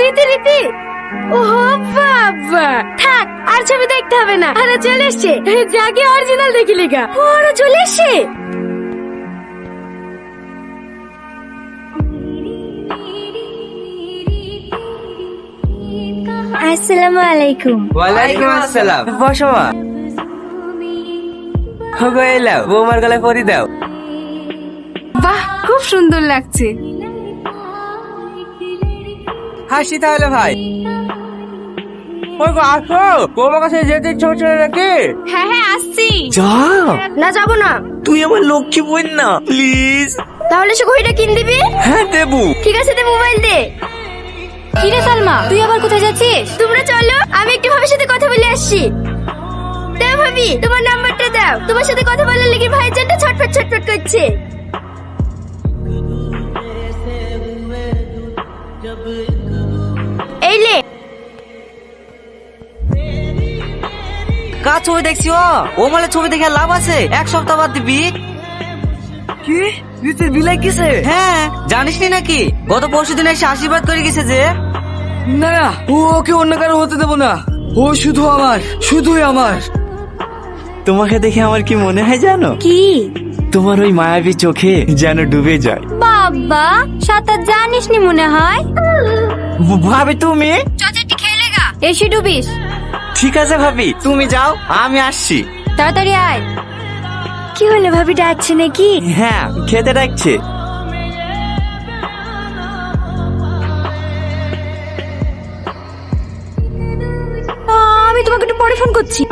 রীতি রীতি। ও বাবা, থাক আর ছবি দেখতে হবে না, আরে চলে এসছে। যাকে অরিজিনাল দেখি লেখা, ওরা চলে এসছে। আসসালামু আলাইকুম। ওয়ালাইকুম আসসালাম। বসো মা। এলাও, বৌমার গলায় পরি দাও। বাহ, খুব সুন্দর লাগছে। হাসি তাহলে ভাই। ওই গো আসো, বৌমার কাছে যেতে ইচ্ছে হচ্ছে নাকি? হ্যাঁ হ্যাঁ আসছি। যা না যাবো না। তুই আমার লক্ষ্মী বোন না, প্লিজ। তাহলে সে ঘড়িটা কিন দিবি? হ্যাঁ দেবো। ঠিক আছে, দে মোবাইল দে। কি রে সালমা, তুই আবার কোথায় যাচ্ছিস? তোমরা চলো, আমি একটু ভাবির সাথে কথা বলে আসছি। দাও ভাবি, তোমার নাম্বারটা দাও। তোমার সাথে কথা বলার লেগে ভাইয়ের জন্য ছটফট ছটফট করছে। এই লে। কার ছবি দেখছি? ও মালে ছবি দেখে লাভ আছে? এক সপ্তাহ বাদ দিবি। কি রিতের বিলাই কিসে? হ্যাঁ, জানিস নি নাকি? গত পরশুদিন এসে আশীর্বাদ করে গেছে যে। না না, ওকে অন্য কারো হতে দেবো না। ও শুধু আমার, শুধুই আমার। তোমাকে দেখে আমার কি মনে হয় জানো? কি? তোমার ওই মায়াবী চোখে যেন ডুবে যায়। বাবা, সাঁতার জানিস নি মনে হয়। ভাবি তুমি? চচাটি খেলেগা, এসে ডুবিস। ঠিক আছে ভাবি, তুমি যাও, আমি আসছি। তাড়াতাড়ি আয়। কি হলো, ভাবি ডাকছে নাকি? হ্যাঁ, খেতে ডাকছে। আমি তোমাকে একটু পরে ফোন করছি।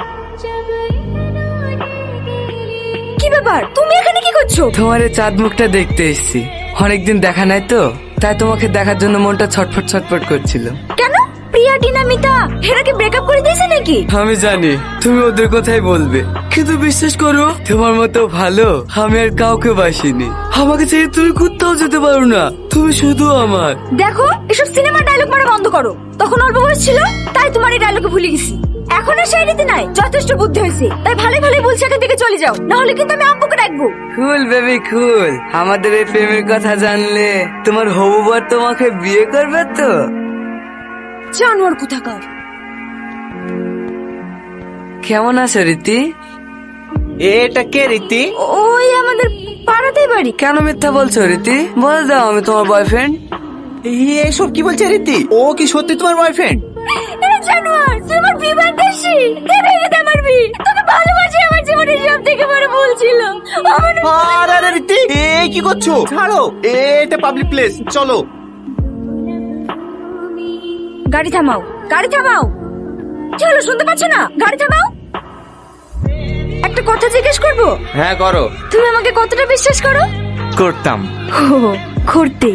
কি ব্যাপার, তুমি এখানে কি করছো? তোমার এই চাঁদ মুখটা দেখতে এসেছি, অনেকদিন দেখা নাই তো, তাই তোমাকে দেখার জন্য মনটা ছটফট ছটফট করছিল। কেন, প্রিয়া টিনা মিতা এরা কি ব্রেকআপ করে দিয়েছে নাকি? আমি জানি তুমি ওদের কথাই বলবে, কিন্তু বিশ্বাস করো, তোমার মতো ভালো আমি আর কাউকে বাসিনি। আমাকে ছেড়ে তুমি কোথাও যেতে পারো না, তুমি শুধু আমার। দেখো, এসব সিনেমা ডায়লগ মারা বন্ধ করো। তখন অল্প বয়স ছিল, তাই তোমার এই ডায়লগে ভুলে গেছি। এখন আর সেই রীতি নাই, যথেষ্ট বুদ্ধি হয়েছে। তাই ভালো ভালো বলছি, এখান থেকে চলে যাও, না হলে কিন্তু আমি আব্বুকে ডাকবো। কুল বেবি কুল, আমাদের এই প্রেমের কথা জানলে তোমার হবু বর তোমাকে বিয়ে করবে তো? জানোয়ার কোথাকার। কেমন আছো রীতি? এটা কে রীতি? ওই আমাদের পাড়াতেই বাড়ি। কেন মিথ্যা বলছো রীতি? বলে দাও আমি তোমার বয়ফ্রেন্ড। এসব কি বলছে রীতি? ও কি সত্যি তোমার বয়ফ্রেন্ড? এরা জানোয়ার, তুই আমার বিবাদেশী। কে ভেঙে দে আমার বিয়ে। তোকে ভালোবাসি, আমার জীবনের সব থেকে বড় ভুল ছিল। আরে রীতি, এ কি করছো? ছাড়ো, এটা পাবলিক প্লেস, চলো। গাড়ি থামাও, গাড়ি থামাও। কি হলো, শুনতে পাচ্ছ না? গাড়ি থামাও। একটা কথা জিজ্ঞেস করবো? হ্যাঁ করো। তুমি আমাকে কতটা বিশ্বাস করো? করতাম। ও, করতে।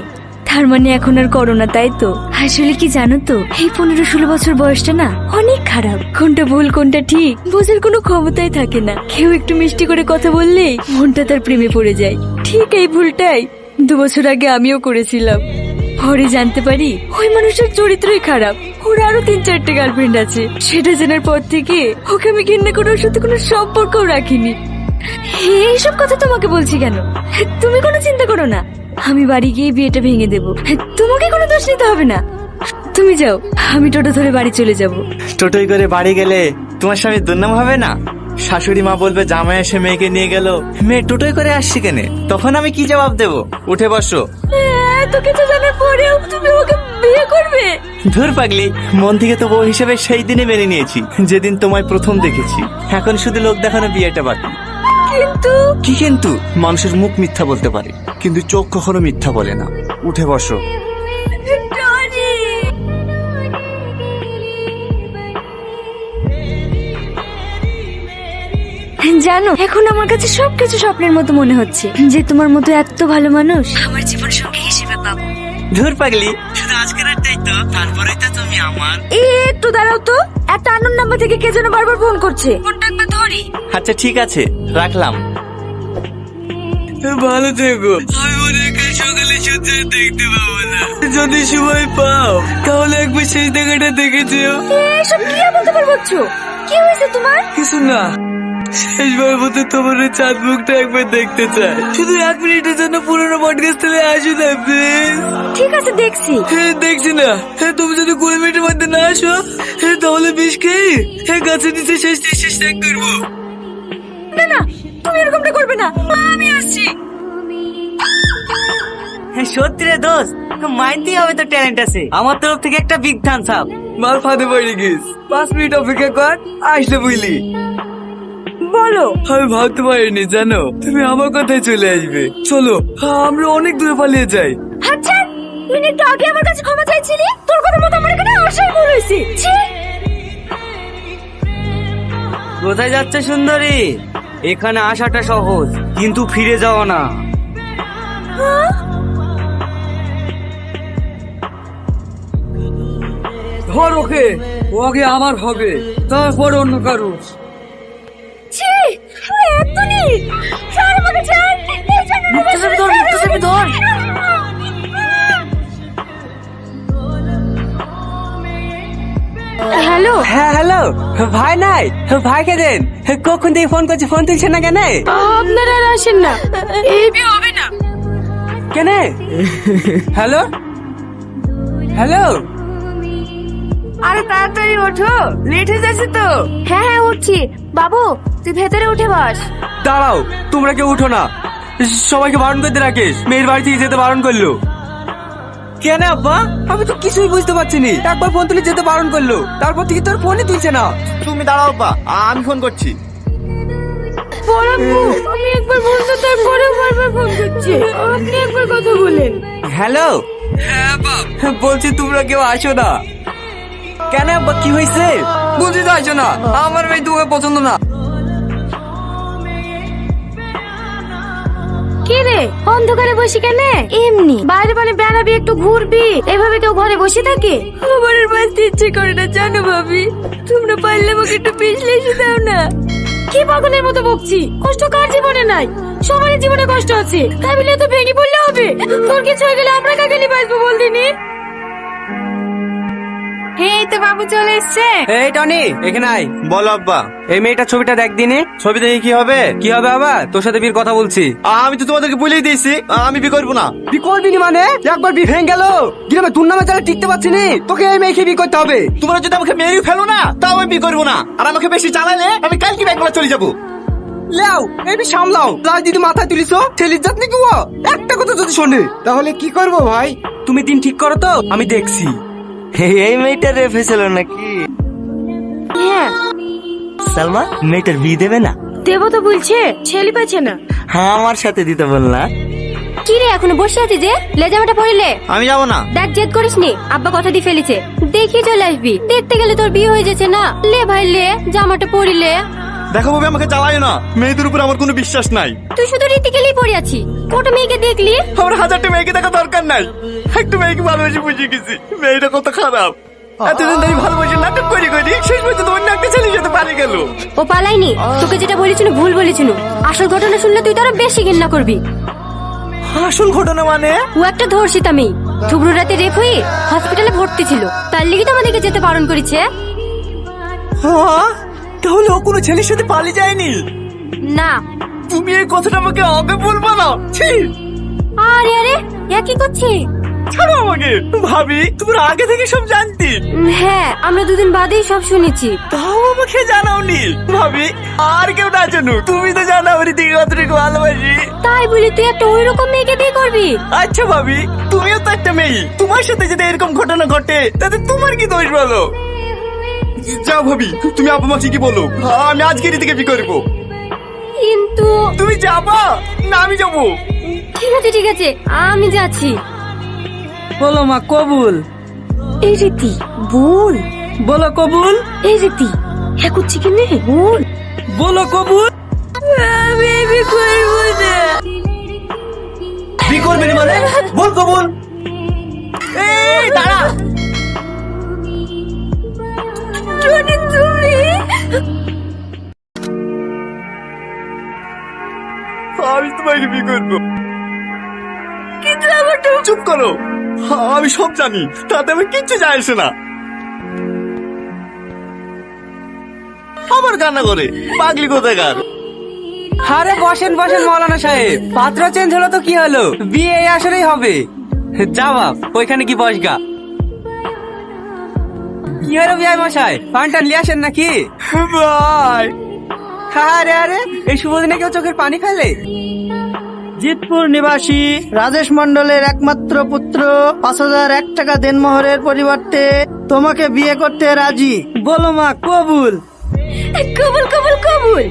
তার মানে এখন আর করো না, তাই তো? আসলে কি জানো তো, এই 15-16 বছর বয়সটা না অনেক খারাপ। কোনটা ভুল কোনটা ঠিক বোঝার কোনো ক্ষমতাই থাকে না। কেউ একটু মিষ্টি করে কথা বললেই মনটা তার প্রেমে পড়ে যায়। ঠিক এই ভুলটাই 2 বছর আগে আমিও করেছিলাম। পরে জানতে পারি ওই মানুষটার চরিত্রই খারাপ। ওর আরো 3-4টে গার্লফ্রেন্ড আছে। সেটা জানার পর থেকে ওকে আমি ঘৃণা করে ওর সাথে কোনো সম্পর্কও রাখিনি। এইসব কথা তোমাকে বলছি কেন? তুমি কোনো চিন্তা করো না, আমি বাড়ি গিয়ে বিয়েটা ভেঙে দেব। তোমাকে কোনো দোষ নিতে হবে না। তুমি যাও, আমি টোটো ধরে বাড়ি চলে যাব। টোটোই করে বাড়ি গেলে তোমার স্বামী দুর্নাম হবে না? শাশুড়ি মা বলবে জামাই এসে মেয়েকে নিয়ে গেল, মেয়ে টোটোই করে আসছি কেনে? তখন আমি কি জবাব দেব? উঠে বসো। এত কিছু জানার পরেও তুমি ওকে বিয়ে করবে? ধুর পাগলি, মন থেকে তো বউ হিসেবে সেই দিনে মেনে নিয়েছি যেদিন তোমায় প্রথম দেখেছি। এখন শুধু লোক দেখানো বিয়েটা বাকি। কিন্তু কি কিন্তু? মানুষের মুখ মিথ্যা বলতে পারে, কিন্তু চোখ কখনো মিথ্যা বলে না। উঠে বসো। টনি, জানো এখন আমার কাছে সবকিছু স্বপ্নের মতো মনে হচ্ছে, যে তোমার মতো এত ভালো মানুষ আমার জীবন সঙ্গী হিসেবে পাবো। ধুর পাগলি, শুধু আজকের রাতটাই তো, তারপরেই তো তুমি আমার। একটু দাঁড়াও তো, একটা আননোন নাম্বার থেকে কে যেন বারবার ফোন করছে। ফোনটা একবার ধরি। আচ্ছা ঠিক আছে, রাখলাম। ভালো থেকো। আমি মনে হয় কাল সকালে সূর্য দেখতে পাবো না। যদি সময় পাও তাহলে একবার শেষ দেখাটা দেখে যেও। এসব কি বলতে পারছো? কি হয়েছে তোমার? কিছু না, শেষবার মতো তোমার ওই চাঁদ মুখটা একবার দেখতে চাই। শুধু 1 মিনিটের জন্য পুরোনো পডকাস্ট থেকে আসো না প্লিজ। ঠিক আছে দেখছি। দেখছি না, তুমি যদি 20 মিনিটের মধ্যে না আসো তাহলে বিষ খেয়ে গাছের নিচে শেষ ত্যাগ করবো। না না, তুমি এরকমটা করবে না, আমি আসছি। সত্যি রে দোস্ত, মাইনতেই হবে তো ট্যালেন্ট আছে। আমার তরফ থেকে একটা বিগ থামস আপ। মাল ফাঁদে পড়ে গেছ, 5 মিনিট অপেক্ষা কর, আসলে বুঝলি। বলো। আমি ভাবতে পারিনি জানো তুমি আমার কথায় চলে আসবে। চলো আমরা অনেক দূরে পালিয়ে যাই। আচ্ছা, মিনিট আগে আমার কাছে ক্ষমা চাইছিলি, তোর কথা মতো আমার এখানে আসাই ভুল হয়েছে। ছি। কোথায় যাচ্ছে সুন্দরী? এখানে আসাটা সহজ, কিন্তু ফিরে যাওয়া না। ধর ওকে, ওকে আমার হবে, তারপর অন্য কারো। ছি, এতনি ছাড় আমাকে, ছাড়। এই জানে না, মুক্তাসাবি ধর। হ্যালো। হ্যাঁ হ্যালো, ভাই নাই, ভাইকে দেন। কখন থেকে ফোন করছি, ফোন তুলছে না কেন? আপনারা আর আসেন না, এই বিয়ে হবে না। কেন? হ্যালো হ্যালো, আরে তাড়াতাড়ি ওঠো, লেট হয়ে যাচ্ছে তো। হ্যাঁ হ্যাঁ উঠছি। বাবু তুই ভেতরে উঠে বস। দাঁড়াও, তোমরা কেউ উঠো না, সবাইকে বারণ করতে রাখিস। মেয়ের বাড়ি থেকে যেতে বারণ করলো। কেন আব্বা? আমি তো কিছুই বুঝতে পারছি নি। একবার ফোন তুলে যেতে বারণ করলো, তারপর থেকে তোর ফোনই তুলছে না। তুমি দাঁড়াও আব্বা, আমি ফোন করছি। বড়াবু, আমি একবার বলতে তারপরেও বারবার ফোন করছি, আপনি একবার কথা বলেন। হ্যালো, হ্যাঁ বাপ, বলছি তোমরা কেউ আসো না কেন আব্বা? কি হয়েছে? বুঝি তো আসো না, আমার মেয়ে তোমাকে পছন্দ না। কি রে, অন্ধকারে বসে কেন? এমনি বাইরে মানে বেড়াবি, একটু ঘুরবি, এভাবে কেউ ঘরে বসে থাকে? আমার আর বাঁচতে ইচ্ছে করে না জানো ভাবি, তোমরা পারলে আমাকে একটু পিছলে এসে দাও না। কি পাগলের মতো বকছি? কষ্ট কার জীবনে নাই? সবারই জীবনে কষ্ট আছে, তাই বলে তো ভেঙে পড়লে হবে? তোর কিছু হয়ে গেলে আমরা কাকে নিয়ে বাঁচবো বল দিনি? এই তো বাবু চলে এসছে। এই টনি, এখানে আয়। বলো আব্বা। এই মেয়েটার ছবিটা দেখ দিনে। ছবি দেখে কি হবে? কি হবে আবার? তোর সাথে বিয়ের কথা বলছি। আমি তো তোমাদেরকে বলেই দিয়েছি আমি বিয়ে করবো না। বি করবি নি মানে? একবার বি ভেঙে গেল, গ্রামে তোর নামে তাহলে টিকতে পারছি নি। তোকে এই মেয়েকে বি করতে হবে। তোমরা যদি আমাকে মেরেই ফেলো না, তাও আমি বিয়ে করবো না। আর আমাকে বেশি চালালে আমি কালকে ব্যাংকলা চলে যাবো। লেও, এই বি সামলাও। রাজনীতি মাথায় তুলিস, ছেলির জাত নাকি ও? একটা কথা যদি শোনে তাহলে কি করবো ভাই? তুমি দিন ঠিক করো তো, আমি দেখছি। এই মেয়েটার রেফে ছিল নাকি? হ্যাঁ সালমা, মেয়েটার বিয়ে দেবে না? দেবো তো বলছে, ছেলে পাচ্ছে না। হ্যাঁ, আমার সাথে দিতে বললা। কি রে এখনো বসে আছিস যে? লেজামাটা পরিলে? আমি যাবো না। দেখ জেদ করিস নি, আব্বা কথা দিয়ে ফেলেছে, দেখি চলে আসবি। দেখতে গেলে তোর বিয়ে হয়ে যাচ্ছে না। লে ভাই লে, জামাটা পরিলে। দেখো ভাবে আমাকে চালায় না, মেয়েদের উপর আমার কোনো বিশ্বাস নাই। তুই শুধু রীতি গেলেই পড়ে আছি, কত মেয়েকে দেখলি? আমার 1000টা মেয়েকে দেখা দরকার নাই, একটা মেয়েকে ভালোবেসে বুঝে গেছি মেয়েটা কত খারাপ। এতদিন ধরে ভালোবাসে নাটক করি করি শেষ পর্যন্ত অন্য একটা ছেলের সাথে পালিয়ে গেল। ও পালাইনি, তোকে যেটা বলেছিল ভুল বলেছিল। আসল ঘটনা শুনলে তুই তো আরো বেশি ঘৃণা করবি। আসল ঘটনা মানে? ও একটা ধর্ষিতা মেয়ে, থুবড়ু রাতে রেপ হয়ে হসপিটালে ভর্তি ছিল, তার লিগে তো আমাদেরকে যেতে বারণ করেছে। হ্যাঁ, তাহলে ও কোনো ছেলের সাথে পালিয়ে যায়নি? না। তুমি এই কথাটা আমাকে আগে বলবা না। ছি, আরে আরে এ কি করছি? ছাড়ো আমাকে। ভাবি, তোমরা আগে থেকে সব জানতি? হ্যাঁ, আমরা দুদিন বাদেই সব শুনেছি। তাও আমাকে জানাওনি। ভাবি, আর কেউ না জানুক, তুমি তো জানো আমার দিকে কতটুকু ভালোবাসি। তাই বলি তুই একটা ওইরকম মেয়েকে বিয়ে করবি? আচ্ছা ভাবি, তুমিও তো একটা মেয়ে, তোমার সাথে যদি এরকম ঘটনা ঘটে তাতে তোমার কি দোষ বলো? যাও ভাবি, তুমি আপা মাকে কি বলো, আমি আজকেরই থেকে বিয়ে করবো। কিন্তু তুমি যাবা না আমি যাবো? ঠিক আছে ঠিক আছে, আমি যাচ্ছি। বলো মা, কবুল। এই রীতি বল। বলো কবুল। এই রীতি হ্যাঁ করছি কি নেই বল। বলো কবুল। আমি বিয়ে করবো না। বিয়ে করবে না মানে? বল কবুল। এই দাঁড়া, টনি তুমি? আমি তোমাকে বিয়ে করবো। কিন্তু আমার তো চুপ করো, আমি সব জানি, তাতে আমার কিচ্ছু যায় আসে না। আবার কান্না করে, পাগলি কোথাকার। আরে বসেন বসেন মৌলানা সাহেব, পাত্র চেঞ্জ হলো তো কি হলো, বিয়ে এই আসরেই হবে। যা বাপ ওইখানে কি বসগা। কি হলো বিয়াই মশাই, পানটা নিয়ে আসেন নাকি? ভাই আরে আরে, এই শুভ দিনে কেউ চোখের পানি ফেলে? জিতপুর নিবাসী রাজেশ মন্ডলের একমাত্র পুত্র ৫,০০০ টাকা দেনমোহরের পরিবর্তে তোমাকে বিয়ে করতে রাজি। বলো মা, কবুল? কবুল কবুল কবুল।